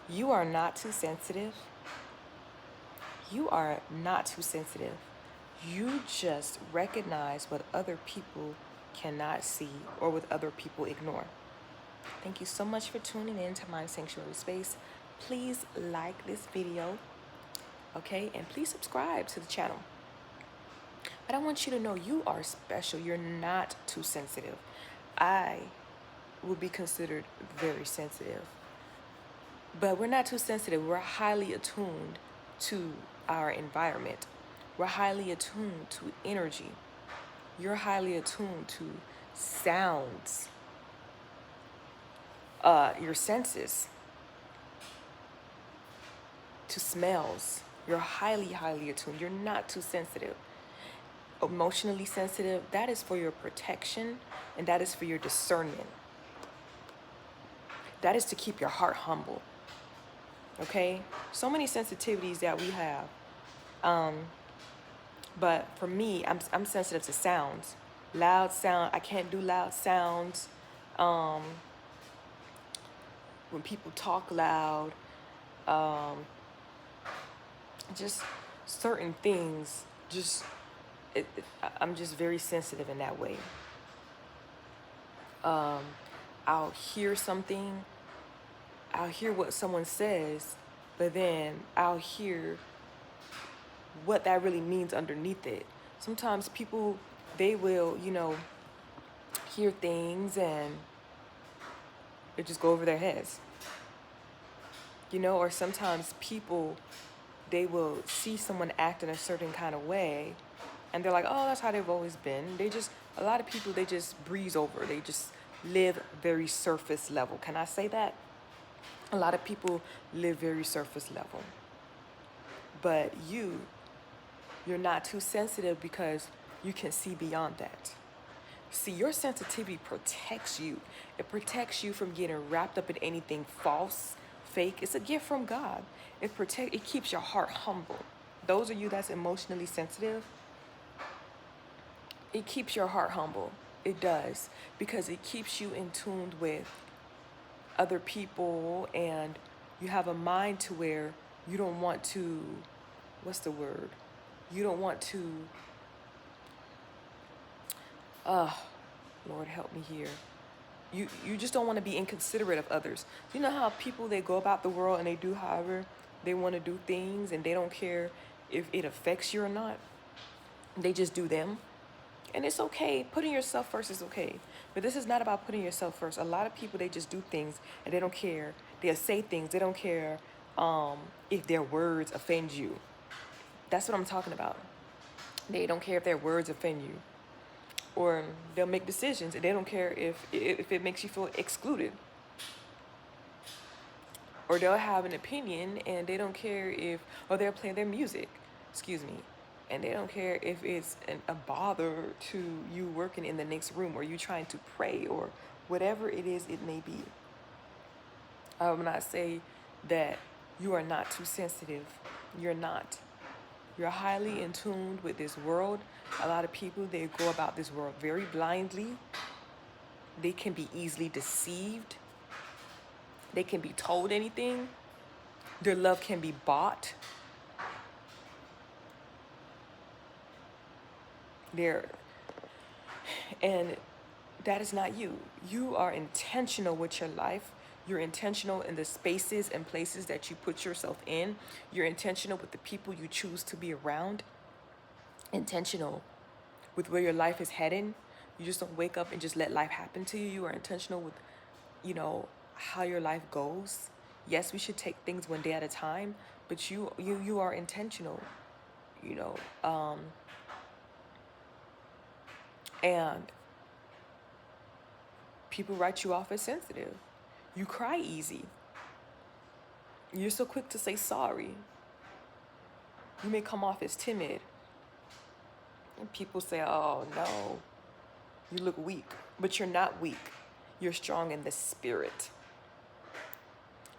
You are not too sensitive. You are not too sensitive. You just recognize what other people cannot see or what other people ignore. Thank you so much for tuning in to my sanctuary space. Please like this video, okay? And please subscribe to the channel. But I want you to know you are special. You're not too sensitive. I will be considered very sensitive. But we're not too sensitive. We're highly attuned to our environment. We're highly attuned to energy. You're highly attuned to sounds, your senses, to smells. You're highly, highly attuned. You're not too sensitive. Emotionally sensitive, that is for your protection and that is for your discernment. That is to keep your heart humble. Okay? So many sensitivities that we have. But for me, I'm sensitive to sounds. Loud sound, I can't do loud sounds. When people talk loud, just certain things, I'm just very sensitive in that way. I'll hear something, I'll hear what someone says, but then I'll hear what that really means underneath it. Sometimes people, they will, hear things and it just go over their heads. Or sometimes people, they will see someone act in a certain kind of way and they're like, oh, that's how they've always been. A lot of people, they just breeze over. They just live very surface level. Can I say that? A lot of people live very surface level. But you're not too sensitive because you can see beyond that. See, your sensitivity protects you. It protects you from getting wrapped up in anything false, fake. It's a gift from God. It keeps your heart humble. Those of you that's emotionally sensitive, it keeps your heart humble. It does, because it keeps you in tune with other people and you have a mind to where you don't want to, what's the word? You don't want to, Lord help me here. You just don't want to be inconsiderate of others. You know how people, they go about the world and they do however they want to do things and they don't care if it affects you or not. They just do them. And it's okay. Putting yourself first is okay. But this is not about putting yourself first. A lot of people, they just do things and they don't care. They'll say things. They don't care if their words offend you. That's what I'm talking about. They don't care if their words offend you. Or they'll make decisions and they don't care if it makes you feel excluded. Or they'll have an opinion and they don't care or they'll play their music, and they don't care if it's a bother to you working in the next room or you trying to pray or whatever it is it may be. I will not say that you are not too sensitive. You're not. You're highly in tune with this world. A lot of people, they go about this world very blindly. They can be easily deceived. They can be told anything. Their love can be bought. And that is not you. You are intentional with your life. You're intentional in the spaces and places that you put yourself in. You're intentional with the people you choose to be around. Intentional with where your life is heading. You just don't wake up and just let life happen to you. You are intentional with, how your life goes. Yes, we should take things one day at a time, but you are intentional, and people write you off as sensitive. You cry easy. You're so quick to say sorry. You may come off as timid. And people say, oh no, you look weak. But you're not weak. You're strong in the spirit.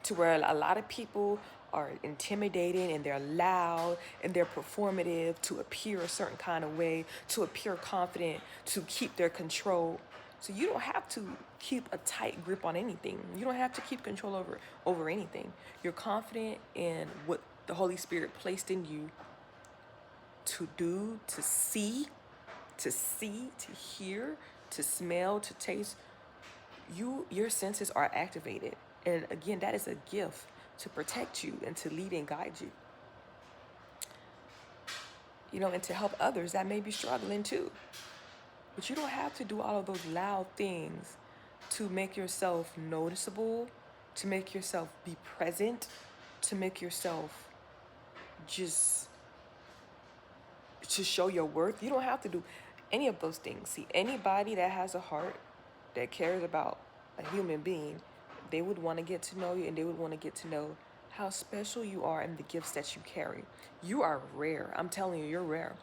To where a lot of people are intimidating and they're loud and they're performative to appear a certain kind of way, to appear confident, to keep their control. So you don't have to keep a tight grip on anything. You don't have to keep control over anything. You're confident in what the Holy Spirit placed in you to do, to hear, to smell, to taste. Your senses are activated. And again, that is a gift to protect you and to lead and guide you. And to help others that may be struggling too. But you don't have to do all of those loud things to make yourself noticeable, to make yourself be present, to make yourself just to show your worth. You don't have to do any of those things. See, anybody that has a heart that cares about a human being, they would want to get to know you, and they would want to get to know how special you are and the gifts that you carry. You are rare. I'm telling you, you're rare.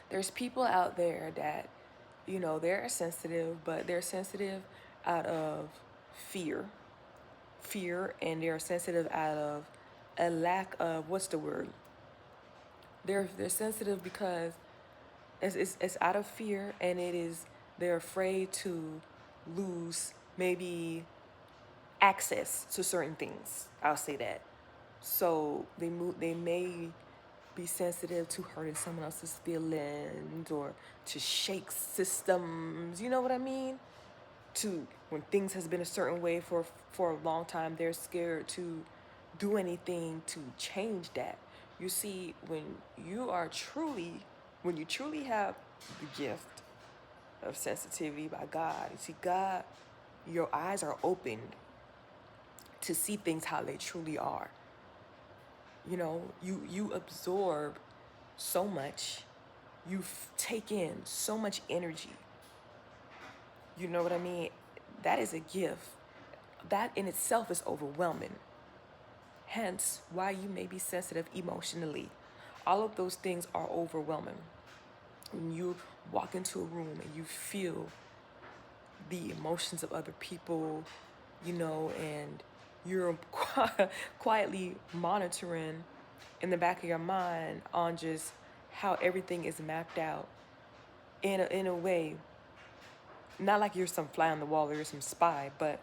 There's people out there that, they're sensitive, but they're sensitive out of fear. And they're sensitive out of a lack of, what's the word? They're sensitive because it's out of fear, and they're afraid to lose maybe access to certain things. I'll say that. So they may be sensitive to hurting someone else's feelings, or to shake systems. You know what I mean? To when things has been a certain way for a long time, they're scared to do anything to change that. You see, when you truly have the gift of sensitivity by God, you see God, your eyes are opened to see things how they truly are. You absorb so much, you take in so much energy. You know what I mean? That is a gift. That in itself is overwhelming. Hence, why you may be sensitive emotionally. All of those things are overwhelming. When you walk into a room and you feel the emotions of other people, and you're quietly monitoring in the back of your mind on just how everything is mapped out in a way, not like you're some fly on the wall or you're some spy, but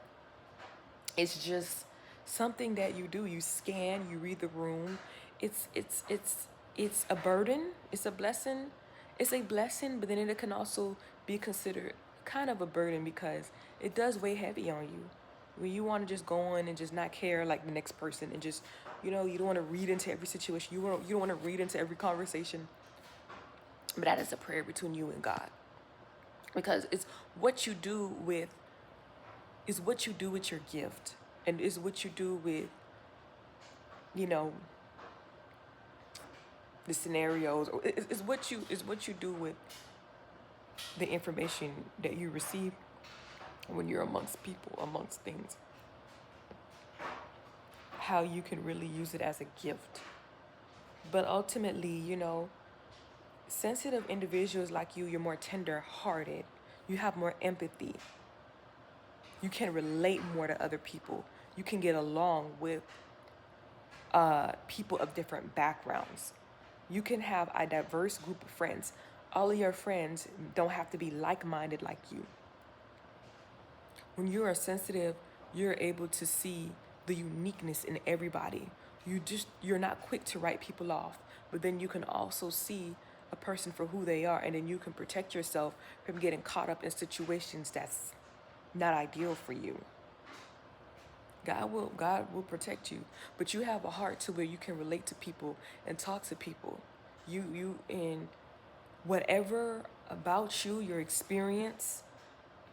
it's just something that you do. You scan, you read the room. It's a burden. It's a blessing. It's a blessing, but then it can also be considered kind of a burden because it does weigh heavy on you. When you want to just go on and just not care like the next person, and just, you don't want to read into every situation. You don't want to read into every conversation. But that is a prayer between you and God, because it's what you do with your gift, and is what you do with, the scenarios, or is what you do with the information that you receive when you're amongst people, amongst things. How you can really use it as a gift. But ultimately, sensitive individuals like you're more tender-hearted. You have more empathy. You can relate more to other people. You can get along with people of different backgrounds. You can have a diverse group of friends. All of your friends don't have to be like-minded like you. When you are sensitive, you're able to see the uniqueness in everybody. You're not quick to write people off, but then you can also see a person for who they are, and then you can protect yourself from getting caught up in situations that's not ideal for you. God will protect you, but you have a heart to where you can relate to people and talk to people. You in whatever about you, your experience,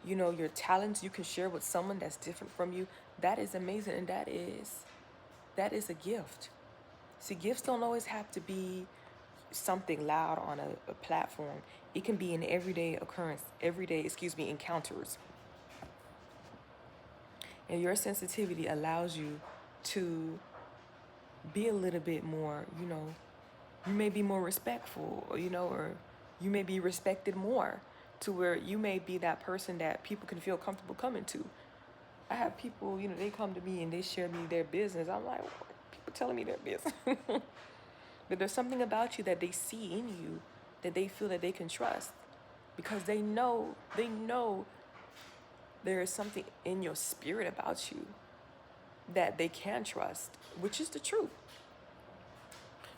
your talents, you can share with someone that's different from you. That is amazing, and that is a gift. See, gifts don't always have to be something loud on a platform. It can be an everyday encounters. And your sensitivity allows you to be a little bit more, you may be more respectful, or you may be respected more, to where you may be that person that people can feel comfortable coming to. I have people, they come to me and they share me their business. I'm like, what? People telling me their business. But there's something about you that they see in you that they feel that they can trust, because they know there is something in your spirit about you that they can trust, which is the truth.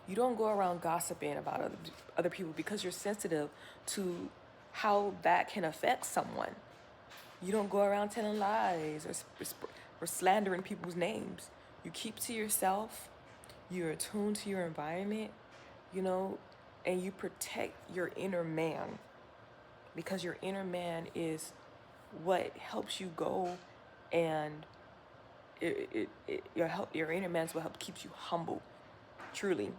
You don't go around gossiping about other people because you're sensitive to how that can affect someone. You don't go around telling lies or slandering people's names. You keep to yourself. You're attuned to your environment, you know, and you protect your inner man, because your inner man is what helps you go, and your inner man is what helps keeps you humble. Truly,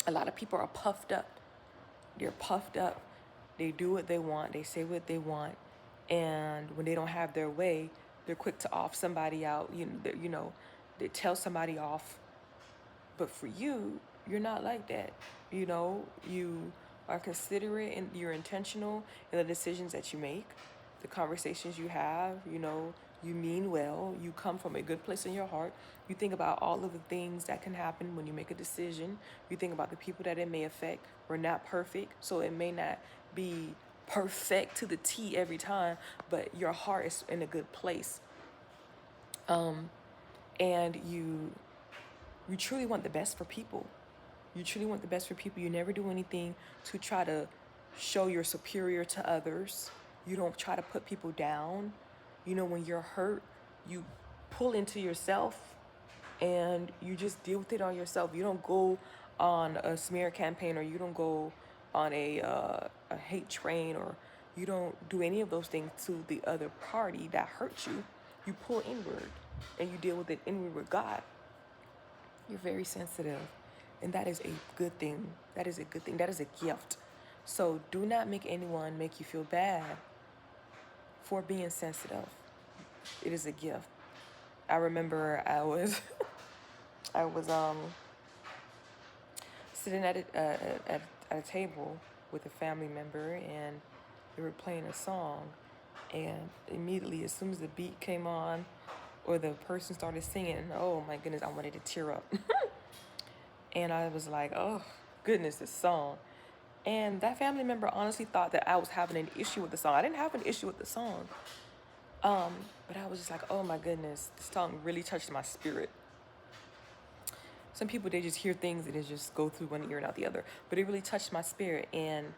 a lot of people are puffed up. They're puffed up. They do what they want. They say what they want, and when they don't have their way, they're quick to off somebody out. They tell somebody off. But for you, you're not like that. You are considerate and you're intentional in the decisions that you make, the conversations you have. You mean well. You come from a good place in your heart. You think about all of the things that can happen when you make a decision. You think about the people that it may affect. We're not perfect, so it may not be perfect to the T every time, but your heart is in a good place. And you truly want the best for people. You truly want the best for people. You never do anything to try to show you're superior to others. You don't try to put people down. When you're hurt, you pull into yourself and you just deal with it on yourself. You don't go on a smear campaign, or you don't go on a hate train, or you don't do any of those things to the other party that hurt you. You pull inward and you deal with it inward with God. You're very sensitive, and that is a good thing. That is a good thing. That is a gift. So do not make anyone make you feel bad for being sensitive. It is a gift. I remember I was I was sitting at a table with a family member, and they were playing a song, and immediately, as soon as the beat came on or the person started singing, oh my goodness, I wanted to tear up. And I was like, oh, goodness, this song. And that family member honestly thought that I was having an issue with the song. I didn't have an issue with the song. But I was just like, oh my goodness, this song really touched my spirit. Some people, they just hear things and it just go through one ear and out the other. But it really touched my spirit. And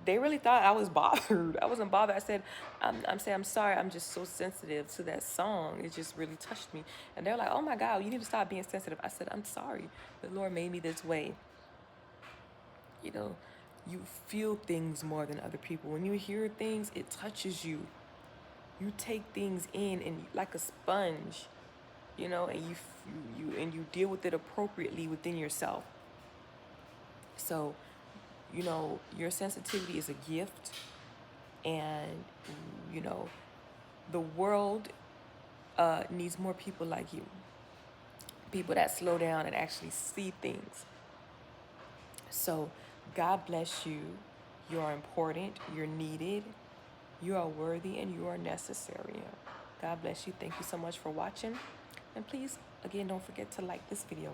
they really thought I was bothered. I wasn't bothered. I said, I'm saying, I'm sorry. I'm just so sensitive to that song. It just really touched me. And they're like, oh my God, you need to stop being sensitive. I said, I'm sorry. The Lord made me this way. You feel things more than other people. When you hear things, it touches you. You take things in and like a sponge, and you deal with it appropriately within yourself. So, your sensitivity is a gift, and the world needs more people like you. People that slow down and actually see things. So, God bless you. You are important. You're needed. You are worthy, and you are necessary. God bless you. Thank you so much for watching. And please, again, don't forget to like this video.